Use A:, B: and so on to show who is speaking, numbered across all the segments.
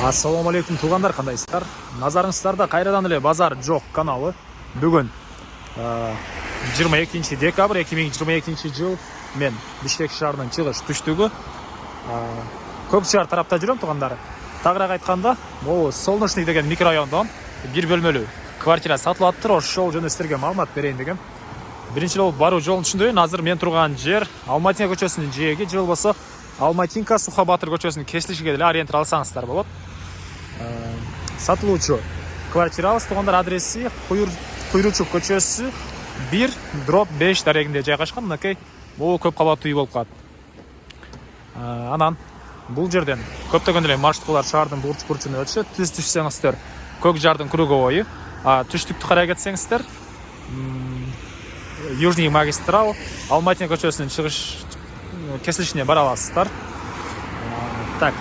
A: Ассаламу алейкум туғандар, қандайсыздар? Назарыңыздарда қайрадан эле базар жоқ каналы. Бүгін 22 декабрь 2022 жыл мен Бишкек шаарынын чыгыш түштүгү. Көк шаар тарапта жүрөм туғандар. Тагыраак айтканда, бул Солнечный деген микрорайондон бир бөлмөлүү квартира сатылып атыптыр. Ошол жөнүндө силерге маалымат берейин дегем. Биринчи жолу баруу жолун түшүндүрөйүн. Азыр мен турган жер Алматинка көчөсүнүн жээги, же болбосо Алматинка Сухабатыр көчөсүнүн кесилишиге деле ориентир алсаңыздар болот. Сатылуучу квартирабыз тугандар, адреси Куйручук көчөсү 1/5 дарегинде жайгашкан. Мынакей бул көп кабаттуу үй болуп калат. Анан бул жерден көптөгөн эле маршруткалар шаардын бурч-бурчуна өтүшөт. Түз түшсөңүздөр Көк жардын круговой, түштүктү карай кетсеңиздер Южный магистрал Алматинка көчөсүнүн чыгыш кесилишине бара аласыздар. Так,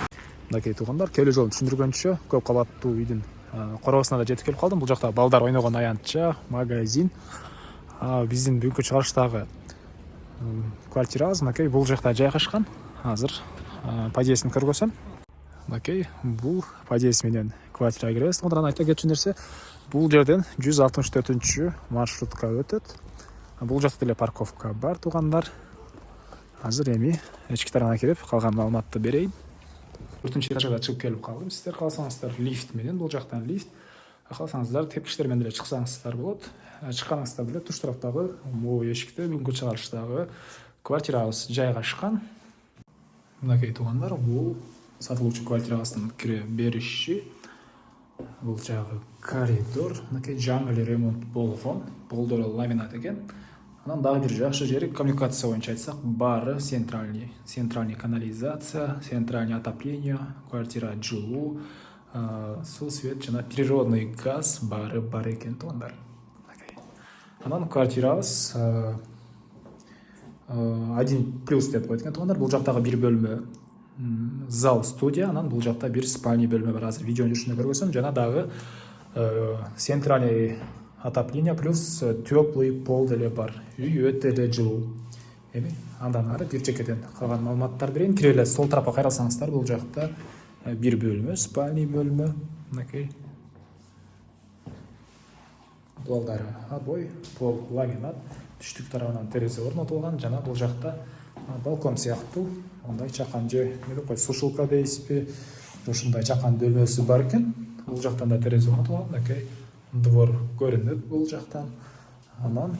A: мынакей тугандар, келүү жолун түшүндүргөнчө көп кабаттуу үйдүн коросуна да жетип келип калдым. Бул жакта балдар ойногон аянтча, магазин. Биздин бүгүнкү чыгарыштагы квартирабыз мынакей бул жакта жайгашкан. Азыр подъездин көргөзөм. Мынакей бул подъезд менен квартирага киребиз. Анан айта кетчү нерсе, бул жерден 164 маршрутка өтөт. Бул жакта деле парковка бар тугандар. Азыр эми эчки тарабына кирип калган маалыматты берейин. 4-нчы этажга чыгып келип калдым. Сиздер калсаңыздар лифт менен, бул жактан лифт. Калсаңыздар тепкичтер менен деле чыксаңыздар болот. Чыкканыңызда деле туш тараптагы могу эшикте бүгүнкү чыгарыштагы квартирабыз жайгашкан. Мынакей тугандар, бул сатылуучу квартирабыздын кире бериши. Бул жагы коридор. Мынакей жаңы эле ремонт болгон. Полдор ламинат экен. Анан дагы бир жакшы жери, коммуникация боюнча айтсак, бары центральный канализация, центральный отопление, квартира жылуу, суу, свет жана природный газ бары бар экен тугандар. Анан квартирабыз 1+ деп коет экен тугандар. Бул жактагы бир бөлмө зал, студия, анан бул жакта бир спальный бөлмө бар. Азыр видеонун жүрүшүндө көргөзөм. Жана дагы центральный отопление плюс теплый пол деле бар. Үй өтө эле жылуу. Эми андан ары бир чекеден калган маалыматтар берейин. Кире эле сол тарапка кайралсаңыздар, бул жакта бир бөлмө, спальный бөлмө. Мынакей балдары обой, пол ламинат, түштүк тарабынан терезе орнотулган. Жана бул жакта балкон сыяктуу, мындай чакан же эмне деп коет, сушилка дейсизби, ушундай чакан бөлмөсү бар экен. Бул жактан да терезе орнотулган. Мынакей двор көрүнөт бул жактан. Анан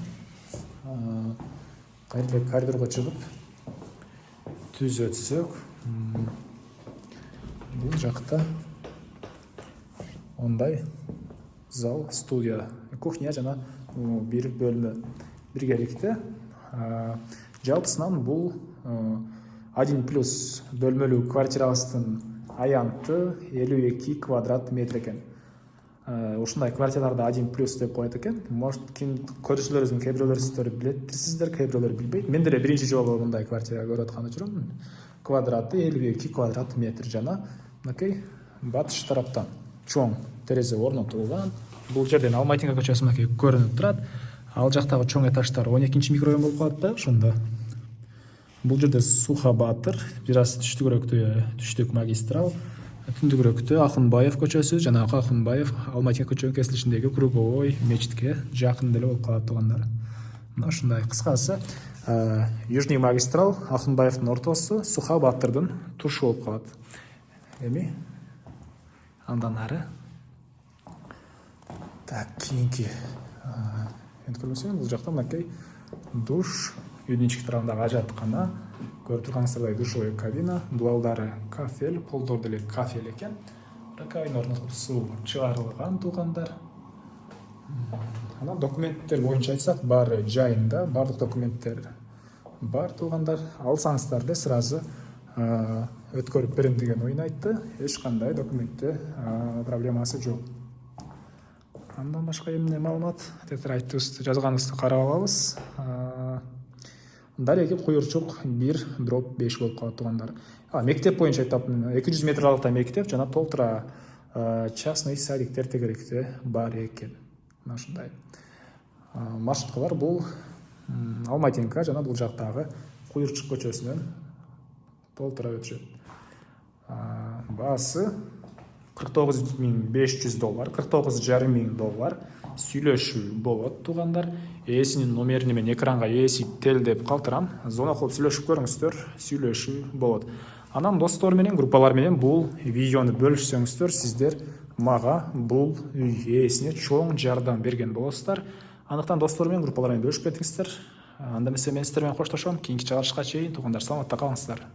A: кайра коридорго чыгып түз өтсөк, бул жакта ондай зал, студия, кухня жана бир бөлмө биргеликте. Жалпысынан бул 1+ бөлмөлүү квартирабыздын аянты 52 квадрат метр экен. Ушундай квартираларды 1+ деп коет экен. Может, көрүүчүлөрүбүздүн кээ бирөөлөрү билетирсиздер, кээ бирөөлөр билбейт. Мен деле биринчи жолу мындай квартира көрүп атканы жүрөм. Квадраты 52 квадрат метр жана мынакей батыш тараптан чоң терезе орнотулган. Бул жерден Алматинка көчөсү мынакей көрүнүп турат. Ал жактагы чоң этаждар 12-чи микрорайон болуп калат да ошондо. Бул жерде Сухабатыр, бир аз түштүк магистрал, түндүгүрөктө Акынбаев көчөсү, жана Акынбаев Алматинка көчөнүн кесилишиндеги круговой мечитке жакын деле болуп калат тугандар. Мына ушундай кыскасы, Южный магистрал Акынбаевдин ортосу, Сухабатырдын тушу болуп калат. Эми андан ары кийинки көрмөсөң, бул жакта мынакей душ, үйдүн ички тарабындагы ажаткана, көрүп тургансыздардай душевой кабина, дуалдары кафель, полдор деле кафель экен. Раковина орнотуп суу чыгарылган тугандар. Анан документтер боюнча айтсак, баары жайында, баардык документтер бар тугандар. Алсаңыздар эле сразу өткөрүп берем деген оюн айтты. Эч кандай документте проблемасы жок. Андан башка эмне маалымат? Тетир айтыбызды, жазганыбызды карап алабыз. Дареги Куйручук 1/5 болуп калат тугандар. Мектеп боюнча айтап, 200 метрлыкта мектеп жана толтура частный садиктер тегеректе бар экен. Мына ушундай. Маршруткалар бул Алматинка жана бул жактагы Куйручук көчөсүнөн толтура өтүшөт. Баасы $49.500, $49.500 сүйлөшүү болот туугандар. Ээсинин номерин мен экранга ээсип телдеп калтырам. Звонок кылып сүйлөшүп көрүңүздөр, сүйлөшүү болот. Анан достор менен, группалар менен бул видеону бөлүшсөңүздөр, сиздер мага бул үй ээсине чоң жардам берген болосуздар. Андыктан достор менен, группалар менен бөлүшүп кетиңиздер. Анда эмесе мен сиздер менен коштошом. Кийинки чыгарышка чейин туугандар саламатта калыңыздар.